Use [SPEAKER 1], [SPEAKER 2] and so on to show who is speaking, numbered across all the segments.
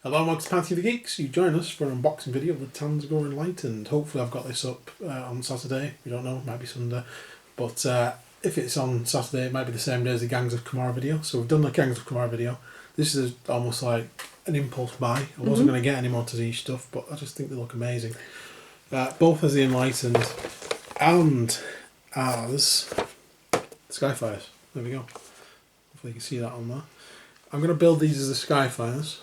[SPEAKER 1] Hello and welcome to Party of the Geeks. You join us for an unboxing video of the Tzaangor Enlightened. Hopefully I've got this up on Saturday. We don't know, it might be Sunday. But if it's on Saturday, it might be the same day as the Gangs of Kamara video. So we've done the Gangs of Kamara video. This is almost like an impulse buy. I wasn't going to get any more Tzeentch stuff, but I just think they look amazing. Both as the Enlightened and as Skyfires. There we go. Hopefully you can see that on there. I'm going to build these as the Skyfires.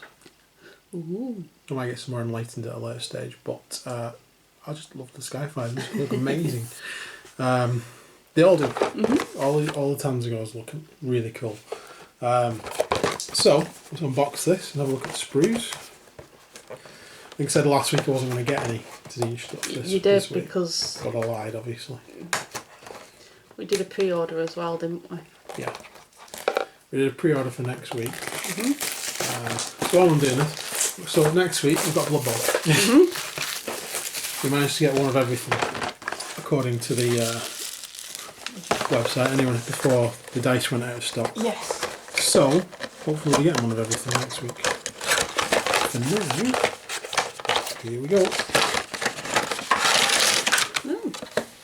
[SPEAKER 2] Ooh.
[SPEAKER 1] I might get some more Enlightened at a later stage, but I just love the Skyfires. They look amazing. They all do. All the Tzaangors look really cool. So let's unbox this and have a look at the sprues. I think I said last week I wasn't going to get any Tzeentch stuff this week, because... But I lied, obviously.
[SPEAKER 2] We did a pre-order as well, didn't we?
[SPEAKER 1] Yeah. We did a pre-order for next week. So while I'm doing this, so next week we've got Blood Bowl. We managed to get one of everything, according to the website anyway, before the dice went out of stock.
[SPEAKER 2] Yes.
[SPEAKER 1] So, hopefully we get one of everything next week. For now, here we go.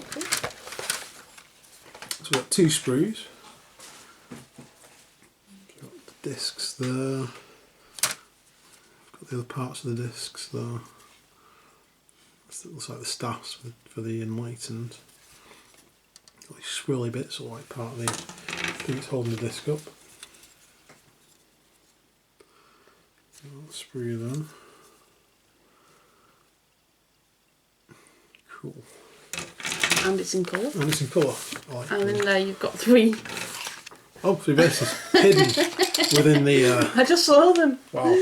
[SPEAKER 2] Okay.
[SPEAKER 1] So we've got two sprues. Got the discs there. Got the other parts of the discs there. It looks like the staffs for the Enlightened. Got these swirly bits, all like part of the... I think it's holding the disc up. Sprue there. Cool.
[SPEAKER 2] And it's in colour.
[SPEAKER 1] And it's in colour. I like
[SPEAKER 2] And
[SPEAKER 1] colour.
[SPEAKER 2] in there you've got three.
[SPEAKER 1] Oh, 3 bases hidden within the...
[SPEAKER 2] I just saw them.
[SPEAKER 1] Wow.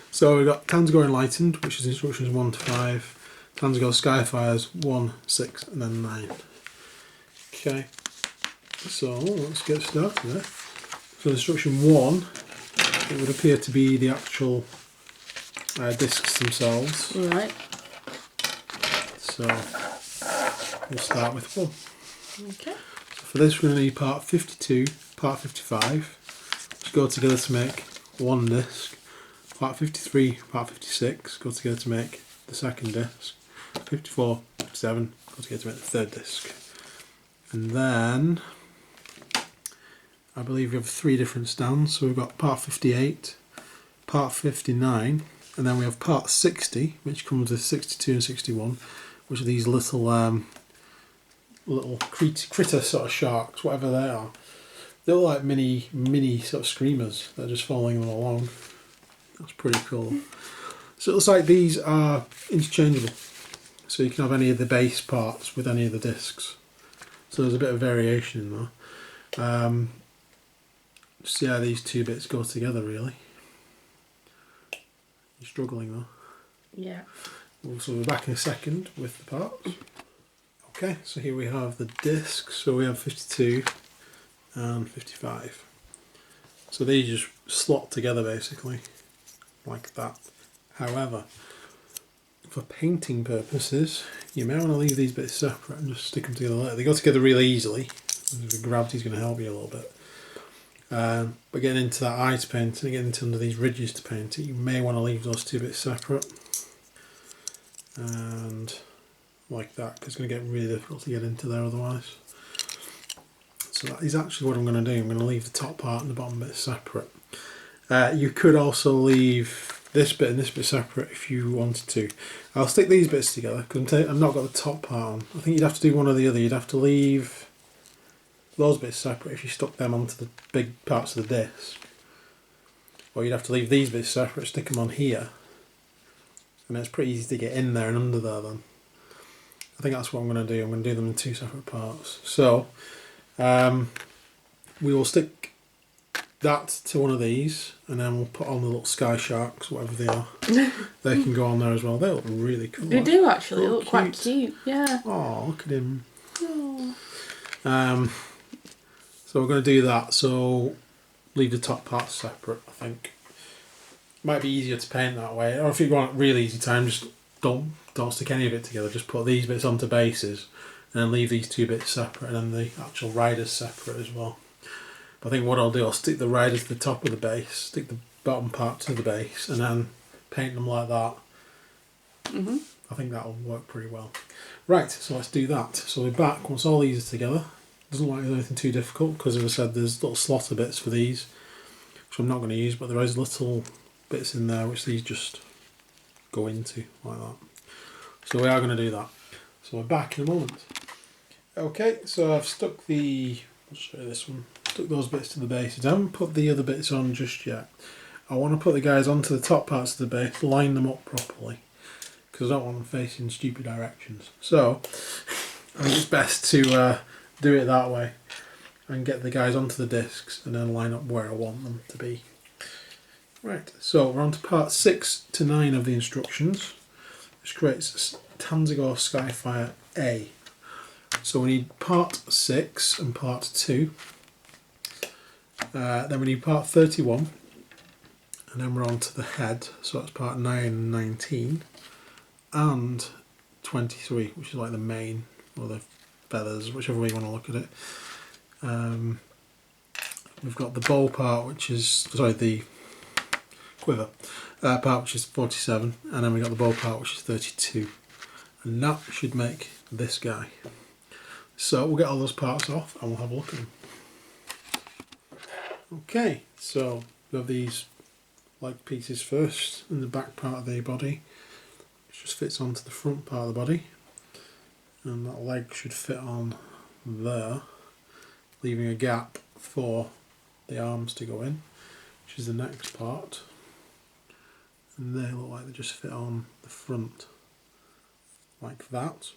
[SPEAKER 1] So we've got Tzaangor Enlightened, which is instructions 1 to 5. Tzaangor Skyfires 1, 6 and then 9. Okay. So let's get started there. So instruction 1, it would appear to be the actual discs themselves.
[SPEAKER 2] Right.
[SPEAKER 1] So we'll start with 1.
[SPEAKER 2] Okay.
[SPEAKER 1] So for this we're going to need part 52, part 55, which go together to make one disc. Part 53, part 56 go together to make the second disc. 54, 57 go together to make the third disc. And then I believe we have 3 different stands. So we've got part 58, part 59, and then we have part 60, which comes with 62 and 61, which are these little critter sort of sharks, whatever they are. They look like mini sort of screamers. They're just following them along. That's pretty cool. So it looks like these are interchangeable. So you can have any of the base parts with any of the discs. So there's a bit of variation in there. See how these 2 bits go together, really. You're struggling though.
[SPEAKER 2] Yeah.
[SPEAKER 1] So we'll be back in a second with the parts. Okay, so here we have the discs. So we have 52 and 55. So these just slot together basically, like that. However, for painting purposes, you may want to leave these bits separate and just stick them together later. They go together really easily. The gravity's going to help you a little bit. But getting into that eye to paint and getting into under these ridges to paint it, you may want to leave those 2 bits separate. And like that, because it's going to get really difficult to get into there otherwise. So that is actually what I'm going to do. I'm going to leave the top part and the bottom bit separate. You could also leave this bit and this bit separate if you wanted to. I'll stick these bits together because I've not got the top part on. I think you'd have to do one or the other. You'd have to leave those bits separate if you stuck them onto the big parts of the disc. Or you'd have to leave these bits separate, stick them on here. And it's pretty easy to get in there and under there then. I think that's what I'm going to do. I'm going to do them in 2 separate parts. So we will stick that to one of these, and then we'll put on the little sky sharks, whatever they are. They can go on there as well. They look really cool.
[SPEAKER 2] They do actually. They look quite cute. Yeah.
[SPEAKER 1] Oh, look at him.
[SPEAKER 2] Oh.
[SPEAKER 1] So we're going to do that. So leave the top parts separate, I think. Might be easier to paint that way. Or if you want really easy time, just don't stick any of it together. Just put these bits onto bases and then leave these 2 bits separate, and then the actual riders separate as well. But I think what I'll do, I'll stick the rider to the top of the base, stick the bottom part to the base and then paint them like that. I think that'll work pretty well. Right, so let's do that. So we're back once all these are together. Doesn't look like anything too difficult because, as I said, there's little slaughter bits for these, which I'm not going to use, but there is little bits in there which these just go into like that. So we are going to do that. So we're back in a moment. Okay, so I've stuck the, I'll show you this one, stuck those bits to the base. I haven't put the other bits on just yet. I want to put the guys onto the top parts of the base, line them up properly, because I don't want them facing stupid directions. So I think it's best to do it that way and get the guys onto the discs and then line up where I want them to be. Right, so we're on to part 6 to 9 of the instructions, which creates Tzaangor Skyfire A. So we need part 6 and part 2. Then we need part 31. And then we're on to the head, so that's part 9 and 19. And 23, which is like the mane, or the feathers, whichever way you want to look at it. We've got the bow part, which is, sorry, the quiver part, which is 47. And then we've got the bow part, which is 32. And that should make this guy. So we'll get all those parts off and we'll have a look at them. Okay, so we have these leg pieces first in the back part of the body, which just fits onto the front part of the body, and that leg should fit on there, leaving a gap for the arms to go in, which is the next part, and they look like they just fit on the front like that.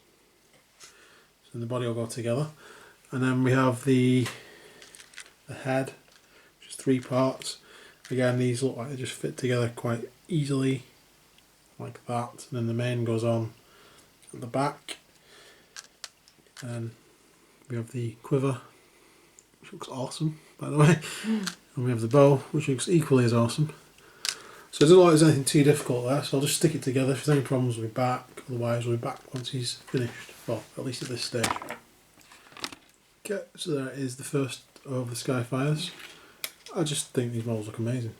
[SPEAKER 1] So the body will go together, and then we have the head, which is 3 parts. Again, these look like they just fit together quite easily, like that. And then the mane goes on at the back. And we have the quiver, which looks awesome, by the way. And we have the bow, which looks equally as awesome. So it doesn't look like there's anything too difficult there, so I'll just stick it together. If there's any problems, we'll be back. Otherwise, we'll be back once he's finished. Well, at least at this stage. Okay, so there is the first of the Skyfires. I just think these models look amazing.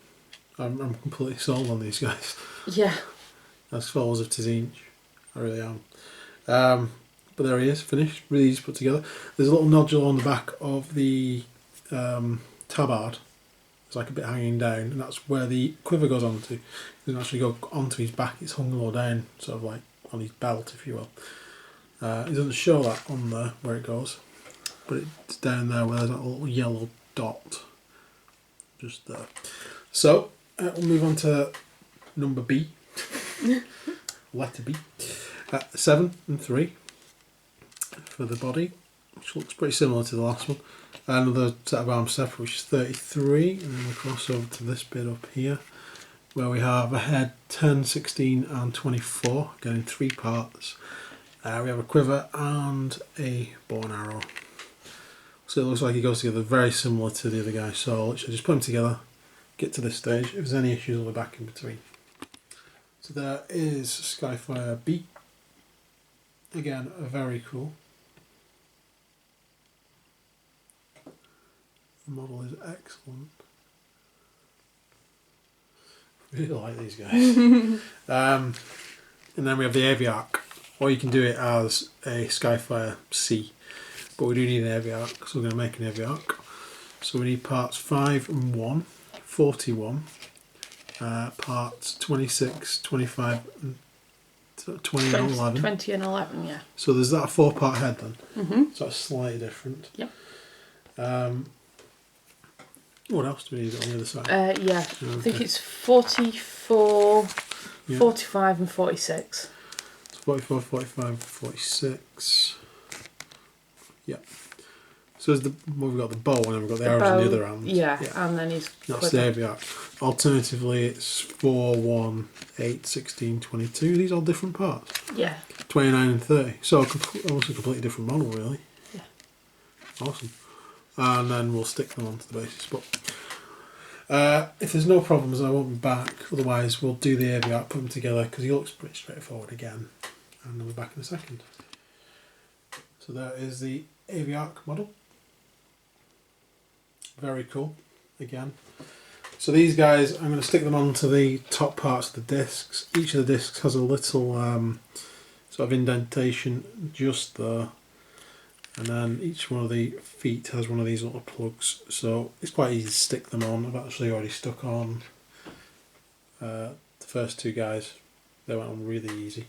[SPEAKER 1] I'm completely sold on these guys.
[SPEAKER 2] Yeah.
[SPEAKER 1] As followers of Tzeentch, I really am. But there he is, finished, really easy to put together. There's a little nodule on the back of the tabard. It's like a bit hanging down, and that's where the quiver goes onto. It doesn't actually go onto his back, it's hung low down, sort of like on his belt, if you will. It doesn't show that on there where it goes, but it's down there where there's that little yellow dot. Just there. So we'll move on to number B, letter B, 7 and 3 for the body, which looks pretty similar to the last one. Another set of arms separate, which is 33, and then we'll cross over to this bit up here, where we have a head 10, 16 and 24, again in 3 parts. We have a quiver and a bow and arrow. So it looks like it goes together very similar to the other guy. So let's just put them together, get to this stage. If there's any issues, we'll be back in between. So there is Skyfire B. Again, very cool. The model is excellent. Really like these guys. And then we have the Aviarch, or you can do it as a Skyfire C. But we do need an Aviarch, so we're going to make an Aviarch. So we need parts 5 and 1, 41, parts 26, 25, and 20 and 11.
[SPEAKER 2] 20 and 11, yeah.
[SPEAKER 1] So there's that 4-part head then. So that's slightly different.
[SPEAKER 2] Yep.
[SPEAKER 1] What else do we need on the other side?
[SPEAKER 2] Yeah, okay. I think it's 44, 45 and 46.
[SPEAKER 1] 44, 45, 46. Yep. So there's we've got the bow and then we've got the arrows on the other hand.
[SPEAKER 2] Yeah, and then he's
[SPEAKER 1] that's the Aviarch. Alternatively, it's 4, 1, 8, 16, 22. These are all different parts.
[SPEAKER 2] Yeah.
[SPEAKER 1] 29 and 30. So almost a completely different model, really.
[SPEAKER 2] Yeah.
[SPEAKER 1] Awesome. And then we'll stick them onto the basis. But if there's no problems, I won't be back. Otherwise, we'll do the Aviarch, put them together, because he looks pretty straightforward again. And then we'll be back in a second. So there is the Aviarch model. Very cool. Again, So these guys, I'm going to stick them onto the top parts of the discs. Each of the discs has a little sort of indentation just there. And then each one of the feet has one of these little plugs. So it's quite easy to stick them on. I've actually already stuck on the first two guys. They went on really easy.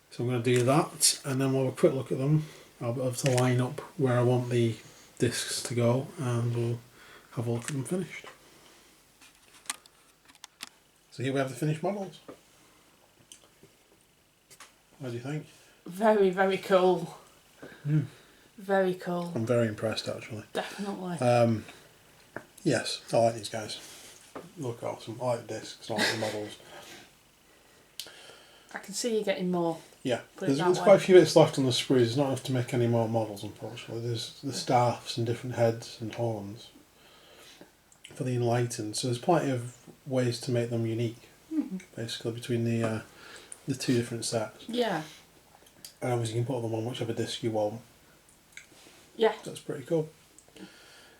[SPEAKER 1] So I'm going to do that, and then we'll have a quick look at them. I'll be able to line up where I want the discs to go, and we'll have a look at them finished. So here we have the finished models. What do you think?
[SPEAKER 2] Very, very cool.
[SPEAKER 1] Mm.
[SPEAKER 2] Very cool.
[SPEAKER 1] I'm very impressed, actually.
[SPEAKER 2] Definitely.
[SPEAKER 1] Yes, I like these guys. Look awesome. I like the discs, I like the models.
[SPEAKER 2] I can see you getting more.
[SPEAKER 1] Yeah, there's quite a few bits left on the sprues. There's not enough to make any more models, unfortunately. There's the staffs and different heads and horns for the enlightened. So there's plenty of ways to make them unique, basically, between the two different sets.
[SPEAKER 2] Yeah.
[SPEAKER 1] And obviously you can put them on whichever disc you want.
[SPEAKER 2] Yeah.
[SPEAKER 1] That's pretty cool.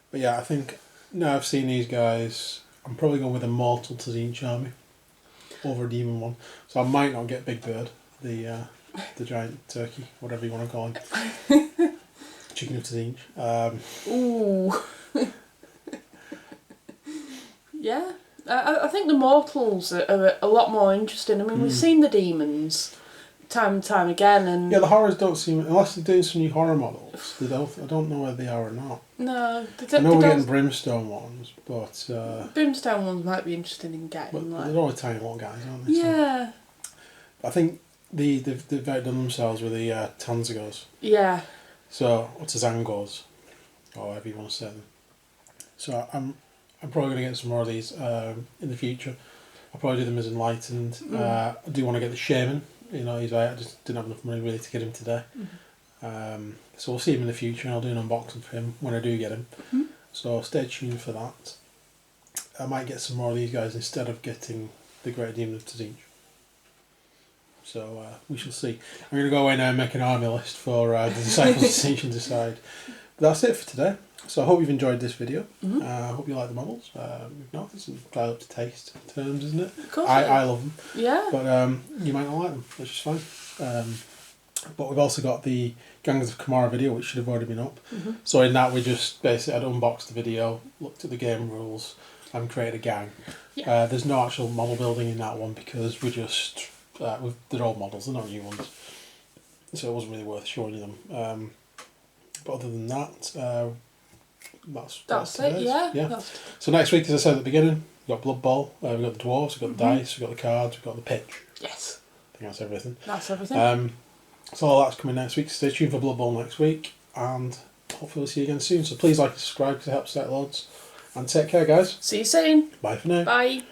[SPEAKER 1] But yeah, I think now I've seen these guys, I'm probably going with a mortal Tzeentch army over a demon one. So I might not get Big Bird, the giant turkey, whatever you want to call him. Chicken of Tzeentch.
[SPEAKER 2] Ooh. Yeah. I think the mortals are a lot more interesting. I mean, we've seen the demons time and time again, and
[SPEAKER 1] yeah, the horrors don't seem, unless they're doing some new horror models. They don't. I don't know whether they are or not.
[SPEAKER 2] No,
[SPEAKER 1] I know we're getting brimstone ones, but
[SPEAKER 2] brimstone ones might be interesting in getting.
[SPEAKER 1] But they're all tiny little guys, aren't they?
[SPEAKER 2] Yeah.
[SPEAKER 1] So, I think they've outdone themselves with the Tzaangors.
[SPEAKER 2] Yeah.
[SPEAKER 1] So, or Tzaangors, or however you want to say them. So I'm probably going to get some more of these in the future. I'll probably do them as enlightened. I do want to get the shaman. You know, I just didn't have enough money really to get him today. So we'll see him in the future, and I'll do an unboxing for him when I do get him. So stay tuned for that. I might get some more of these guys instead of getting the Great Demon of Tzeentch. So we shall see. I'm going to go away now and make an army list for the Disciples of Tzeentch and decide. But that's it for today. So I hope you've enjoyed this video. I hope you like the models. If not, it's entirely up to taste terms, isn't it?
[SPEAKER 2] Of course.
[SPEAKER 1] I love them.
[SPEAKER 2] Yeah.
[SPEAKER 1] But you might not like them, which is fine. But we've also got the Gangs of Kamara video, which should have already been up. So in that, we just basically had unboxed the video, looked at the game rules, and created a gang. Yeah. There's no actual model building in that one because we just they're old models, they're not new ones, so it wasn't really worth showing you them. But other than that, that's
[SPEAKER 2] it. Yeah.
[SPEAKER 1] So next week, as I said at the beginning, we've got Blood Bowl, we've got the dwarves, we've got the dice, we've got the cards, we've got the pitch.
[SPEAKER 2] Yes.
[SPEAKER 1] I think that's everything.
[SPEAKER 2] That's everything.
[SPEAKER 1] So all that's coming next week. Stay tuned for Blood Bowl next week, and hopefully we'll see you again soon. So please like and subscribe because it helps out loads. And take care, guys.
[SPEAKER 2] See you soon.
[SPEAKER 1] Bye for now.
[SPEAKER 2] Bye.